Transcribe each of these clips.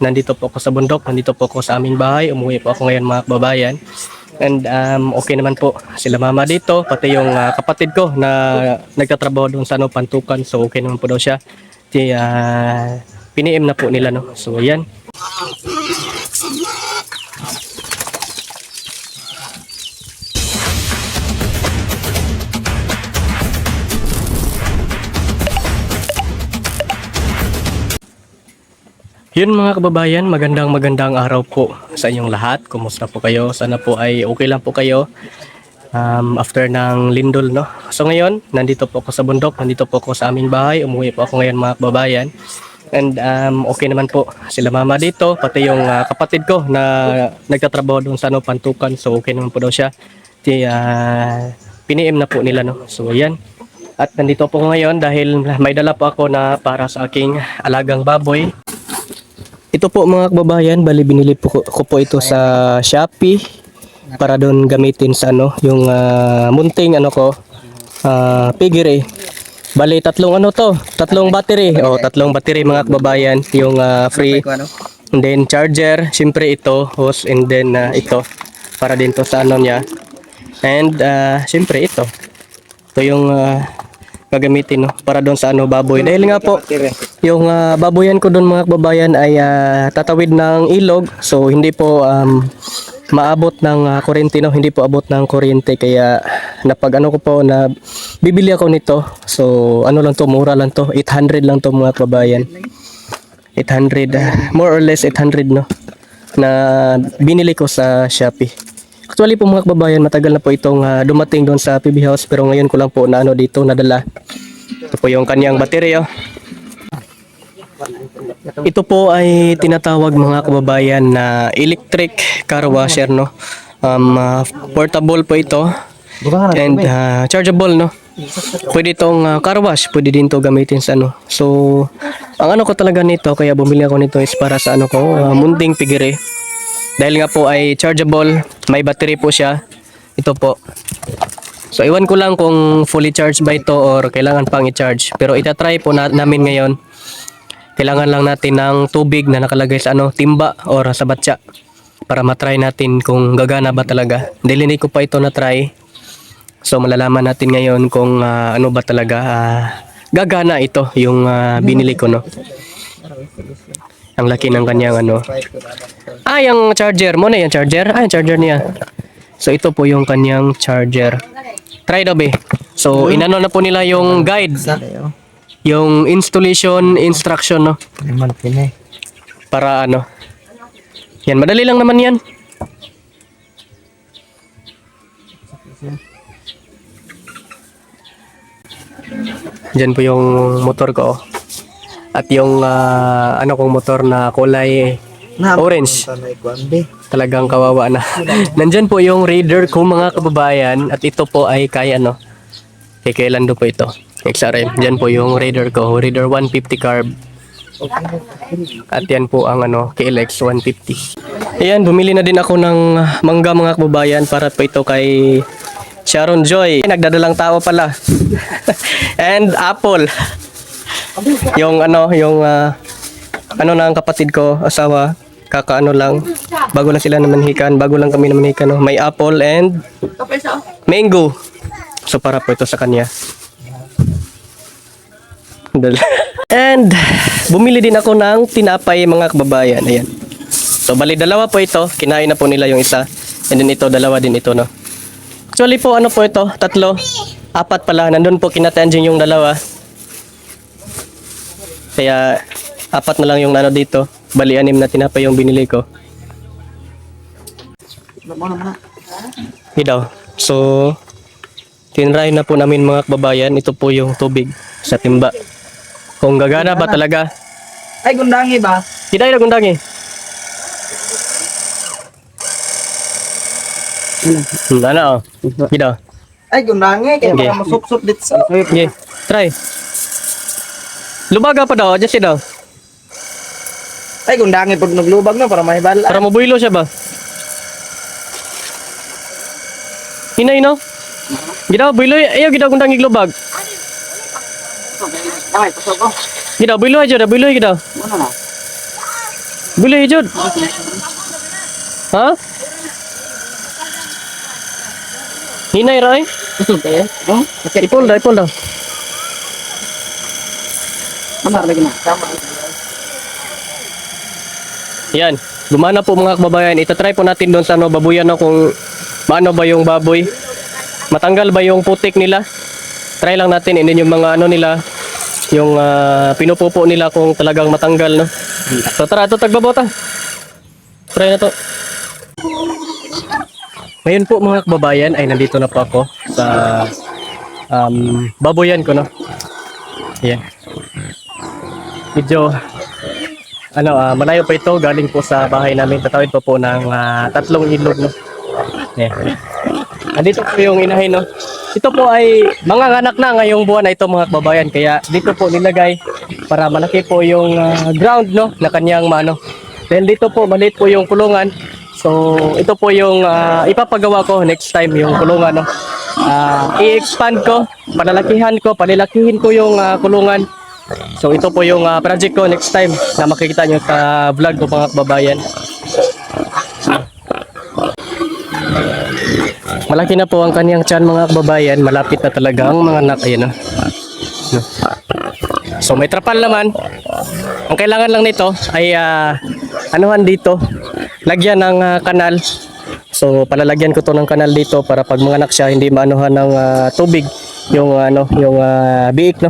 nandito po ako sa bundok, nandito po ako sa aming bahay. Umuwi po ako ngayon mga kababayan. And okay naman po sila mama dito, pati yung kapatid ko na nagtatrabaho doon sa Pantukan. So okay naman po daw siya. Piniim na po nila, no. So ayan. Yun mga kababayan, magandang araw po sa inyong lahat. Kumusta po kayo? Sana po ay okay lang po kayo after ng lindol, no? So ngayon, nandito po ako sa bundok, nandito po ako sa aming bahay. Umuwi po ako ngayon mga kababayan. And okay naman po sila mama dito, pati yung kapatid ko na nagtatrabaho doon sa Pantukan. So okay naman po daw siya. Piniim na po nila, no? So ayan. At nandito po ako ngayon dahil may dala po ako na para sa aking alagang baboy. Ito po mga kababayan, bali binili ko po ito sa Shopee para doon gamitin sa yung munting piggery. Bali tatlong battery. Tatlong battery mga kababayan, yung free. And then charger, syempre ito, hose, and then ito para din to sa niya. And syempre ito. Ito yung gagamitin, no, para doon sa baboy. Dahil nga po yung baboyan ko doon mga kababayan ay tatawid ng ilog, so hindi po maabot ng kuryente, no, hindi po abot ng kuryente, kaya napag ko po na bibili ako nito. So lang to, mura lang to, 800 lang to mga kababayan. 800 more or less 800, no, na binili ko sa Shopee. Actually po mga kababayan, matagal na po itong dumating doon sa PB House, pero ngayon ko lang po na dito nadala. Ito po yung kanyang baterya. Ito po ay tinatawag mga kababayan na electric car washer, no. Portable po ito. And chargeable, no. Pwede itong car wash, pwede din to gamitin sa So ang ko talaga nito, kaya bumili ako nito is para sa munting piggery. Dahil nga po ay chargeable, may battery po siya. Ito po. So iwan ko lang kung fully charged ba ito or kailangan pang i-charge. Pero itatry po namin ngayon. Kailangan lang natin ng tubig na nakalagay sa timba or sa batya para matry natin kung gagana ba talaga. Dahil hindi ko pa ito na-try. So malalaman natin ngayon kung ano ba talaga gagana ito yung binili ko, no. Ang laki ng kanyang yung charger mo na yung charger. Yung charger niya. So ito po yung kanyang charger. Try daw be. So inano na po nila yung guide. Yung installation instruction, no. Para yan, madali lang naman yan. Diyan po yung motor ko. At yung kong motor na kulay orange. Talagang kawawa na. Nandyan po yung Raider ko mga kababayan. At ito po ay kay kay Lando po ito. XRM. Diyan po yung Raider ko. Raider 150 carb. At yan po ang KLX 150. Ayan, bumili na din ako ng mangga mga kababayan para po ito kay Sharon Joy. Nagdadalang tao pala. And apple. Yung ng kapatid ko, asawa, lang, bago lang sila namanhikan, bago lang kami namanhikan, no? May apple and mango. So para po ito sa kanya. And bumili din ako ng tinapay mga kababayan. Ayan. So bali dalawa po ito, kinain na po nila yung isa. And then ito, dalawa din ito, no. Actually po po ito, tatlo, apat pala. Nandun po kinatanjing yung dalawa. Kaya apat na lang yung dito. Bali 6 na tinapay yung binili ko. Daw. So tinry na po namin mga kababayan. Ito po yung tubig sa timba. Kung gagana ba talaga. Ay gundangi ba? Hindi na gundangi. Ano? Daw. Ay gundangi kaya para masup-sup dito sa. Okay. Try. Lubaga pa daw, adjust daw. Ay gundangi pag naglubag na para mahibala. Para mabuilo siya ba? Hinay no? Gidaw builo ayo gidaw kung tangig lubag. Ay pasok ko. Gidaw builo aja da builo gidaw. Ano na? Bili jud. Ha? Hinay ra eh. Oh, Ipol daw. amar lagi na. Yan. Gumana po mga kababayan. Itatry po natin doon sa babuyan kung maano ba yung baboy. Matanggal ba yung putik nila. Try lang natin. And then yung mga nila, yung pinupupo nila kung talagang matanggal, no? So tara, ito tagbabota. Try na to. Ngayon po mga kababayan ay nandito na po ako sa baboyan ko, no? Yan. Medyo malayo pa ito, galing po sa bahay namin. Tatawid pa po ng 3 ilog, no? Yan. Andito po yung inahin, no? Ito po ay mga anak na ngayong buwan na ito mga kababayan. Kaya dito po nilagay para malaki po yung ground, no? Na kanyang maano. Then dito po maliit po yung kulungan. So ito po yung ipapagawa ko next time yung kulungan, no? I-expand ko, palilakihin ko yung kulungan. So ito po yung project ko next time na makikita nyo sa vlog ko mga kababayan. Malaki na po ang kanyang tiyan mga kababayan. Malapit na talaga ang mga anak. Ayan, no? So may trapal naman. Ang kailangan lang nito ay anuhan dito, lagyan ng kanal. So palalagyan ko to ng kanal dito para pag mga anak siya hindi maanuhan ng tubig yung biik, no?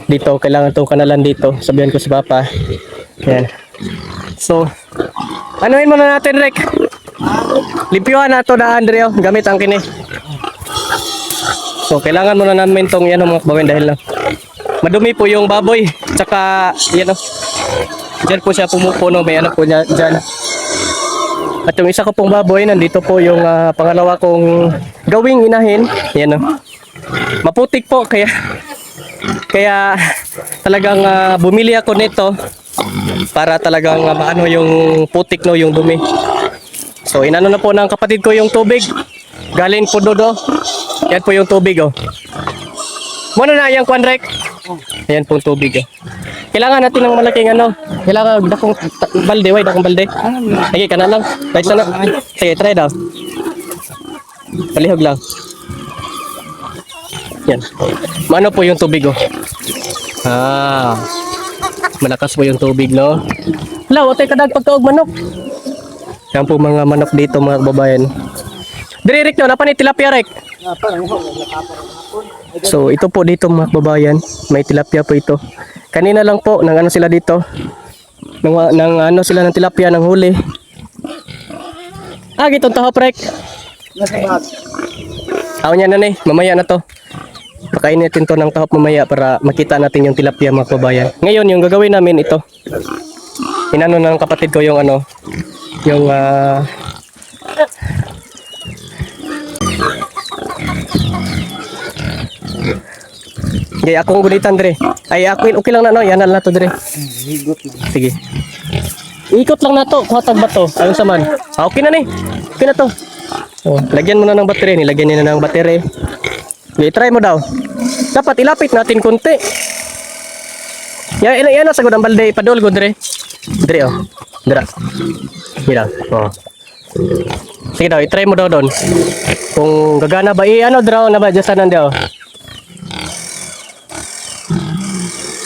Dito kailangan tong kanalan dito. Sabihan ko sa papa. Yan. So anuhin muna natin, Rek. Limpyuhan na to na Andreo gamit ang kini. So kailangan muna namin tong mga kababayan dahil madumi po yung baboy. Tsaka yan, diyan po siya pumupo, no? May anak po niya dyan. At yung isa ko pong baboy, nandito po yung pangalawa kong gawing inahin. Yan, no? Maputik po kaya talagang bumili ako nito para talagang maano yung putik, no, yung dumi. So inano na po ng kapatid ko yung tubig. Galing po dodo. Yan po yung tubig, oh. Muna na yung kwanrek. Ayan po yung tubig, oh. Kailangan natin ng malaking kailangan dakong balde. Sige, ka na lang. Try sana. Sige, try daw. Palihog lang. Yan. Maano po yung tubig, oh. Malakas po yung tubig, no? Hala, watay kadag pagkaog manok. Yan po mga manok dito mga kababayan. Diri, Rick, no? Napan ni tilapia, Rick? So ito po dito mga kababayan, may tilapia po ito. Kanina lang po nang sila dito. Nang sila ng tilapia ng huli. Gitong tahop, Rek. Aw niya na ni, mamaya na to. Pakainin natin to ng tahop mamaya para makita natin yung tilapia mga kababayan. Ngayon yung gagawin namin ito. Inano ng kapatid ko yung yung okay, akong gulitan dire. Ay ako okay lang na, no? Yanal na to dire. Higot na. Sige. Ikot lang na to, kuhatag ba to? Ayun sa man. Okay na ni. Okay na to. Oh, lagyan mo na ng battery, nilagyan niya na ng battery. Okay, try mo daw. Dapat ilapit natin konti. Yan na sagod ang balde, padol go dire. Dire, oh. Dira. Dira. Oh. Sige daw, i-try mo daw doon. Kung gagana ba, draw na ba, dyan daw.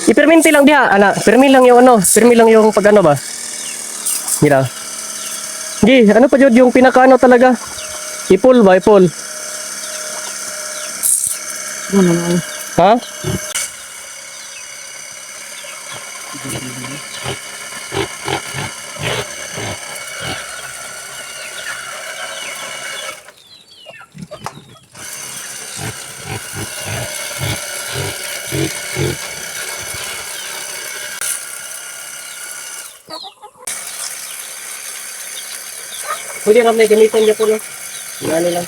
I-perminti lang diha, permi lang yung pag ba. Gila. Gi, ano pa jud yung pinakaano talaga? Ipol. Ha? Pwede kami gamitin niya po, no? Ano lang.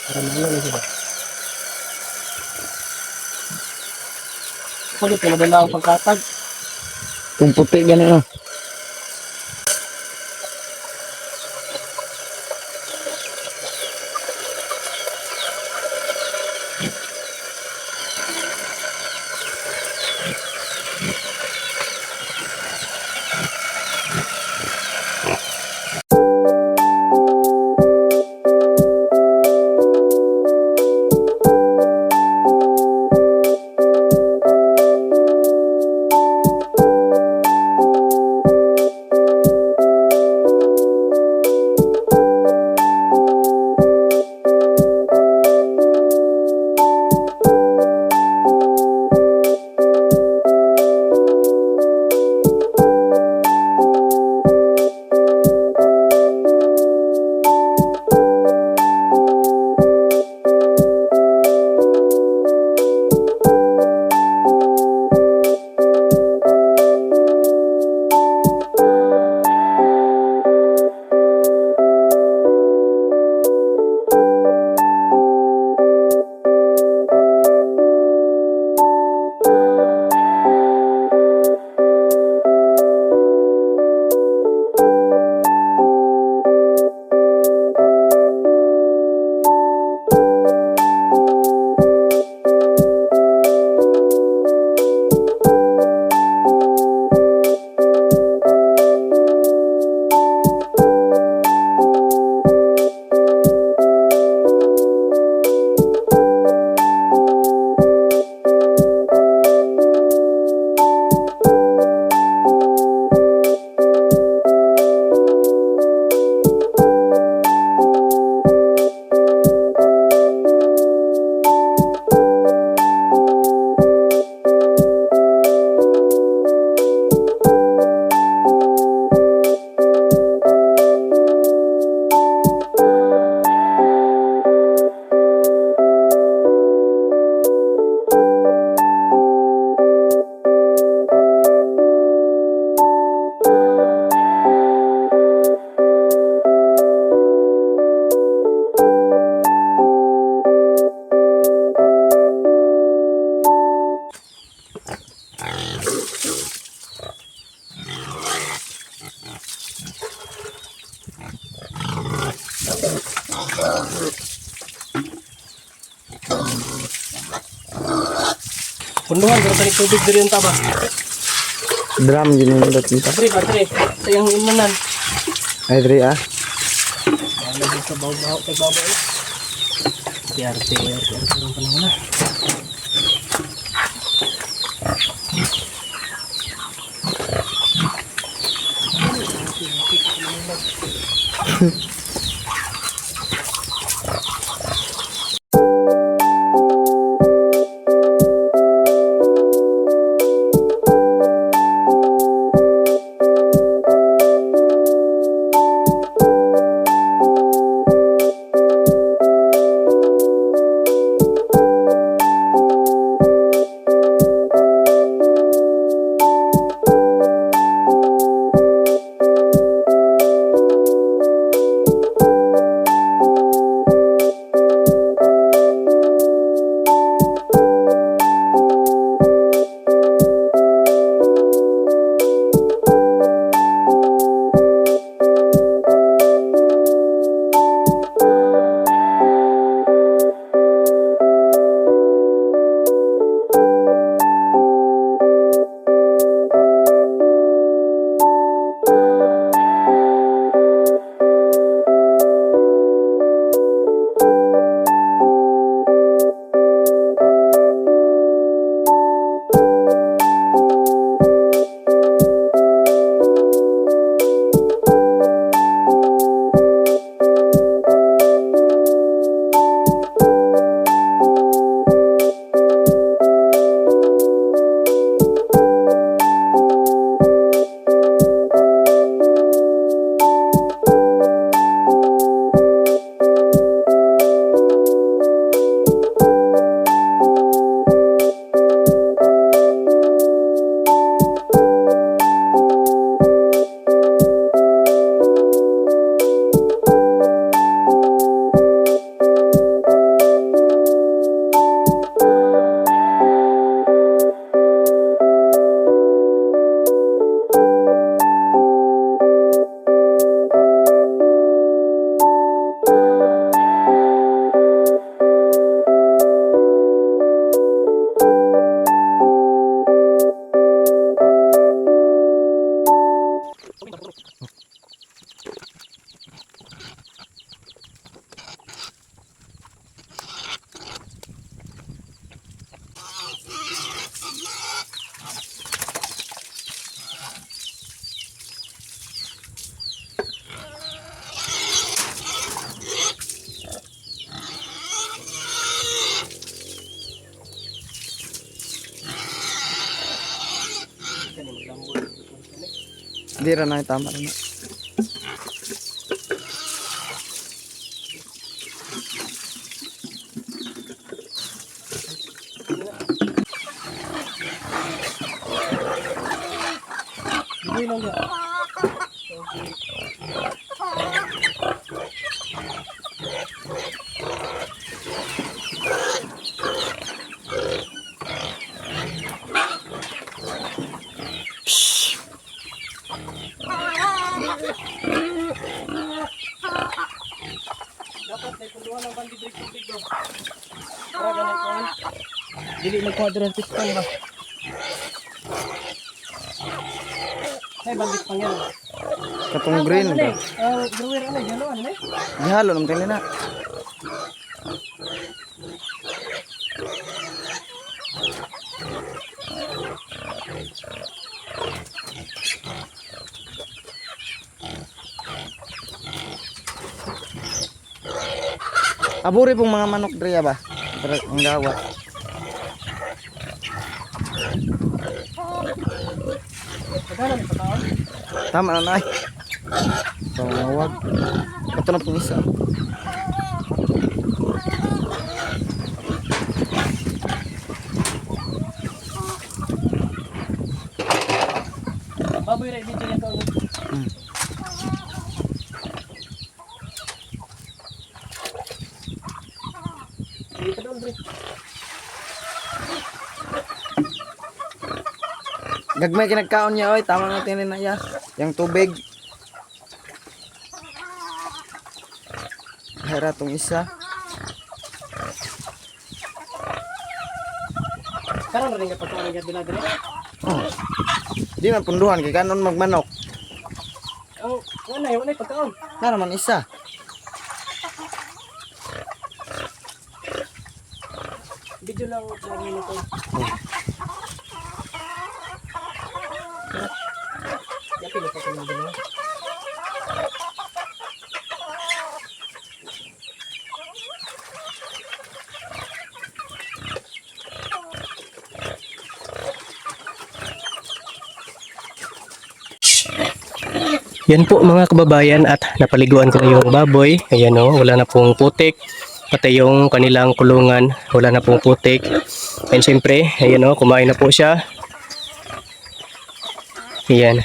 Para mahalo na siya. Pwede po madala ang pagkatag. Kung puti gano'n, no? Punduhan, pero tanig tubig diri yung taba. Drum yun yung dati. Padre. Sa yung imunan. Ay, dre ah. Lagi sa baw-baw, kay babaw. Yarte. Ang panahon na. Di ra na tama na. Hindi lang yan. Dapat may punduhan ng bandi break tubig daw. Para ganay ko. Dili magkwadran piston ba? Ay, bandit pang yan. Katong green ba? Brewer ano, yellow ano eh? Gihalo naman tayo na. Aburi pong mga manok driya ba? Ang gawat. Pagkano ni pataon? Tama na nay. Tawag. Ito na pong isa. Baboy ra video yan to. Dito doon, Dre. Gagmay kinagkaon niya oy, tama na tinin na ya. Yang tubig. Hera tong isa. Karon rin ka pagkaon nga bila dire. Oh. Di man punduhan kay kanon magmanok. Ang wala pagkaon. Na naman isa. Video lang 1 minuto. Yapi na ko dito. Yan po mga kababayan at napaliguan ko na yung baboy. Ayan o, wala na pong putik. Pati yung kanilang kulungan, wala na pong putik. And syempre, ayan o, kumain na po siya. Ayan.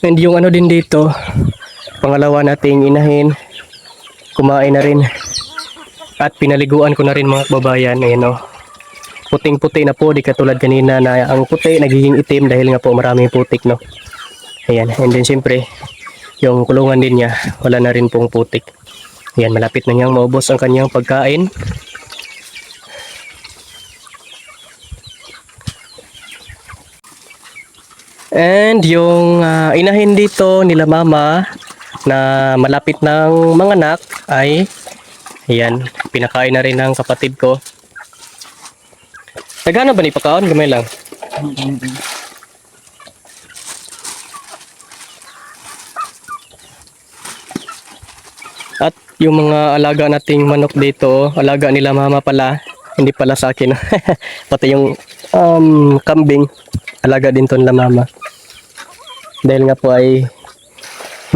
And yung ano din dito, pangalawa nating inahin, kumain na rin. At pinaliguan ko na rin mga kababayan. Ayan o, puting-puti na po, di katulad kanina na ang puti nagiging itim dahil nga po maraming putik, no. Ayan, and then syempre, yung kulungan din niya, wala na rin pong putik. Ayan, malapit na niyang maubos ang kanyang pagkain. And yung inahin dito nila mama na malapit ng mga anak ay, ayan, pinakain na rin ng kapatid ko. Nagano ba ni pagkaon? Gamay lang. At yung mga alaga nating manok dito, alaga nila mama pala, hindi pala sa akin. Pati yung kambing, alaga din to nila mama. Dahil nga po ay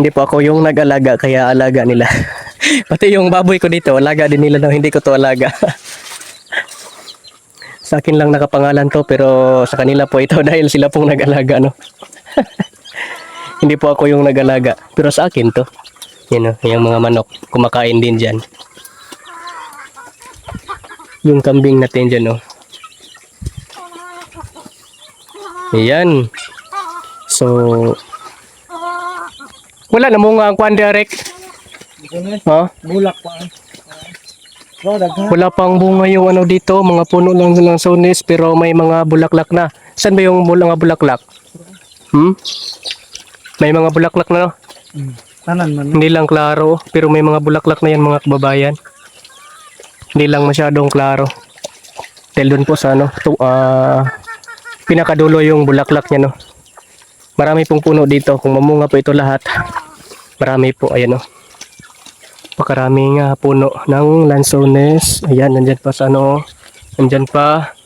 hindi po ako yung nag-alaga, kaya alaga nila. Pati yung baboy ko dito, alaga din nila, no? Hindi ko to alaga. Sa akin lang nakapangalan to, pero sa kanila po ito dahil sila pong nag-alaga, no? Hindi po ako yung nag-alaga, pero sa akin to. Yan o, yung mga manok, kumakain din dyan. Yung kambing natin dyan o. Ayan. So, wala na mo nga ang kwan direct. Ha? Bulak pa. Wala pang bunga yung ano dito, mga puno lang ng sonis pero may mga bulaklak na. Saan ba yung mga bulaklak? May mga bulaklak na, no? Tanan man. Hindi lang klaro, pero may mga bulaklak na yan mga kababayan. Hindi lang masyadong klaro. Dahil doon po sa ano, pinakadulo yung bulaklak niya, no. Marami pong puno dito. Kung mamunga po ito lahat, marami po, ayan, no. Pakaraming puno ng lansones. Ayan, nandyan pa sa ano, nandyan pa.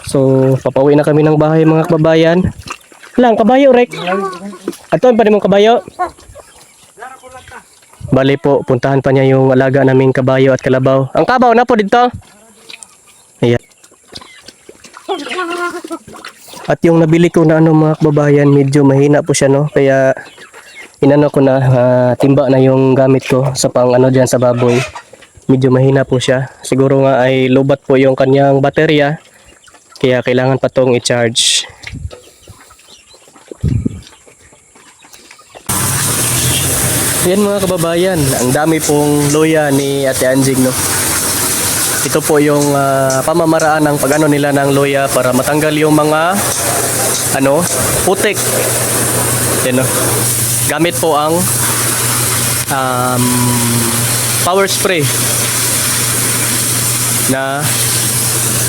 So, papauwi na kami ng bahay mga kababayan. Lang, kabayo, Rek. Ato, pa mong kabayo. Bali po, puntahan pa niya yung alaga naming kabayo at kalabaw. Ang kabaw na po dito. Ayan. At yung nabili ko na ano mga kababayan, medyo mahina po siya, no. Kaya inano ko na, timba na yung gamit ko sa pang ano dyan sa baboy. Medyo mahina po siya. Siguro nga ay lobat po yung kanyang baterya. Kaya kailangan pa tong i-charge. Yan mga kababayan, ang dami pong luya ni Ate Anjing, no. Ito po yung pamamaraan ng pag-ano nila ng luya para matanggal yung mga ano, putik. Yan, no. Gamit po ang power spray na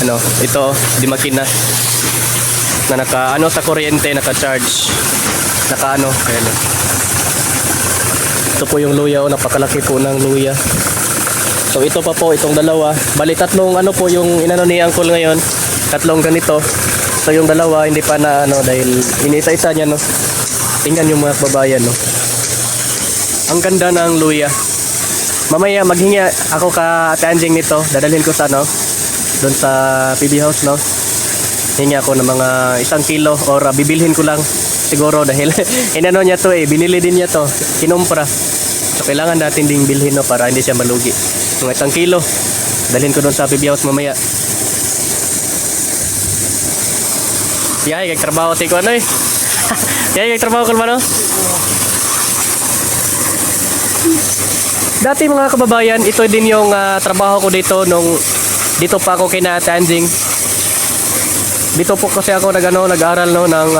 ano, ito di makina na naka ano sa kuryente, naka-charge, naka ano, ayan, no. Ito po yung luya, oh, napakalaki po ng luya. So ito pa po, itong dalawa. Bali tatlong ano po yung inano ni Uncle ngayon. Tatlong ganito. So yung dalawa hindi pa na ano dahil inisa-isa niya, no. Tingnan yung mga kababayan, no. Ang ganda ng luya. Mamaya maghingi ako ka Ate Anjing nito. Dadalhin ko sa ano, doon sa PB House, no. Hingi ako ng mga 1 kilo or bibilhin ko lang siguro dahil inano niya to, binili din niya to, kinumpra. So kailangan natin ding bilhin, no, para hindi siya malugi. Mga 1 kilo dalhin ko doon sa PB House mamaya. Yay, kagtrabaho ti ko ano eh. Yay, kagtrabaho ko naman, no. Dati mga kababayan, ito din yung trabaho ko dito nung dito pa ako kay Ate Anjing. dito po kasi ako nag-aral no ng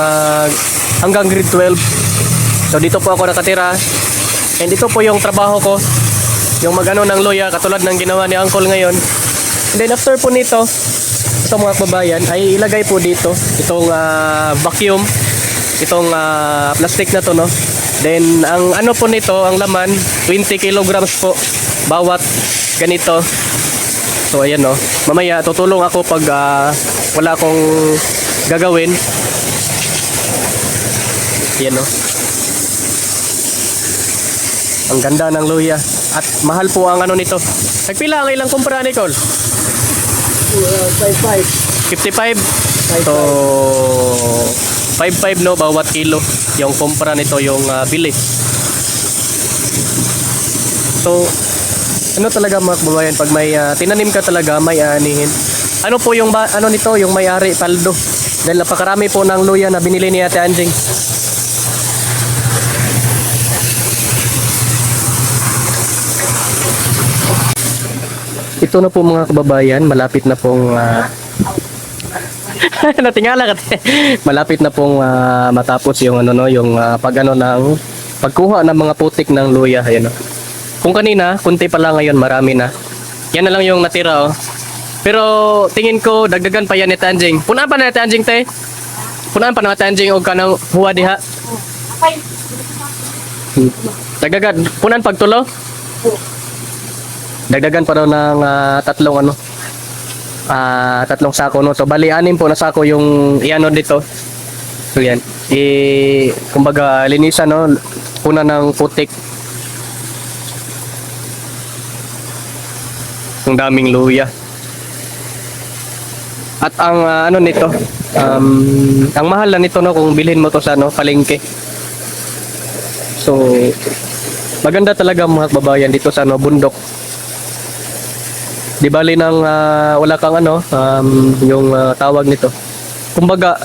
hanggang grade 12. So dito po ako nakatira. And dito po yung trabaho ko. Yung magano ng luya katulad ng ginawa ni Uncle ngayon. And then after po nito, ito mga kababayan ay ilagay po dito itong vacuum, itong plastic na to no. Then ang ano po nito, ang laman 20 kilograms po bawat ganito. So ayan no. Mamaya tutulong ako pag wala akong gagawin. Ayan no. Ang ganda ng luya at mahal po ang ano nito. Nagpila ang ilang kumpara, Nicole? 55. 55. So 55 no bawat kilo yung kumpara nito yung bili. So ano talaga mga kababayan pag may tinanim ka talaga may anihin. Ano po yung ano nito yung may-ari paldo. Dahil napakarami po ng luya na binili ni Ate Anjing. Ito na po mga kababayan, malapit na pong natingala ka. Malapit na pong matapos yung ano no, yung pag-ano ng pagkuha ng mga putik ng luya, ayan no. Kung kanina, kunti pa lang, ngayon marami na. Yan na lang yung natira oh. Pero tingin ko dagdagan pa yan ni Tanjing. Punaan pa na Tanjing te. Punaan pa na Tanjing og kanang huwa diha. Dagdagan, punaan pagtulo. Dagdagan pa daw ng tatlong sako no. So bali anim po na sako yung iano dito. So yan. Kumbaga linisan no, puna ng putik. Ang daming luya. At ang ano nito, ang mahal na nito no kung bilhin mo to sa no palengke. So maganda talaga mga kababayan dito sa no bundok. Di bali nang wala kang ano yung tawag nito. Kumbaga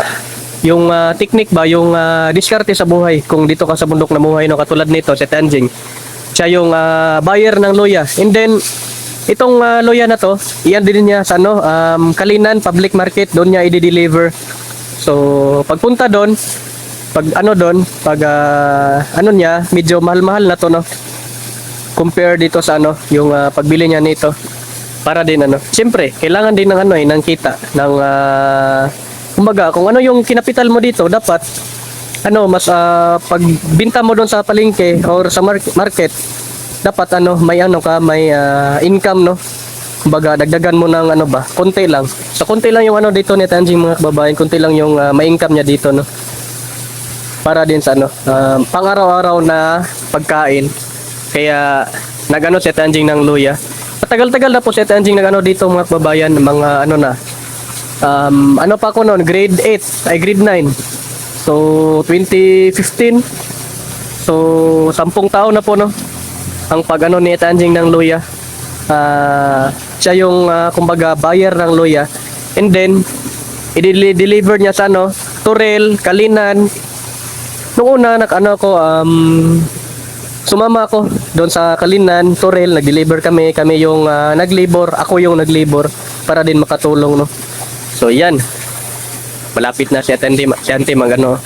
yung technique ba yung diskarte sa buhay kung dito ka sa bundok na buhay no katulad nito si Tanjing. Siya yung buyer ng luya. And then itong luya na to, iyan din niya sa ano Kalinan Public Market, doon niya i-deliver. So pagpunta doon, pag ano doon, pag ano niya, medyo mahal-mahal na to no. Compare dito sa ano, yung pagbili niya nito. Para din ano. Siyempre, kailangan din ng ano ng kita ng kumbaga kung ano yung kinapital mo dito, dapat ano mas pagbenta mo doon sa palengke or sa market, dapat ano may ano ka, may income no. Kumbaga dagdagan mo ng ano ba, konti lang. So konti lang yung ano dito ni Tanjing mga kababayan, konti lang yung may income niya dito no. Para din sa ano, pang-araw-araw na pagkain. Kaya nagano si Tanjing ng luya. Matagal-tagal na po si Tanjing nagano dito mga kababayan, mga ano na. Ano pa ako noon, grade 8, ay grade 9. So 2015. So 10 taon na po no. Ang pag-ano ni Tanjing ng luya. Siya yung kumbaga buyer ng luya. And then i-deliver niya sa ano, Turel, Kalinan. Noong una nag-ano ko sumama ako doon sa Kalinan, Turel, nag-deliver kami yung nag-labor, ako yung nag-labor para din makatulong no. So yan. Malapit na si Ate magano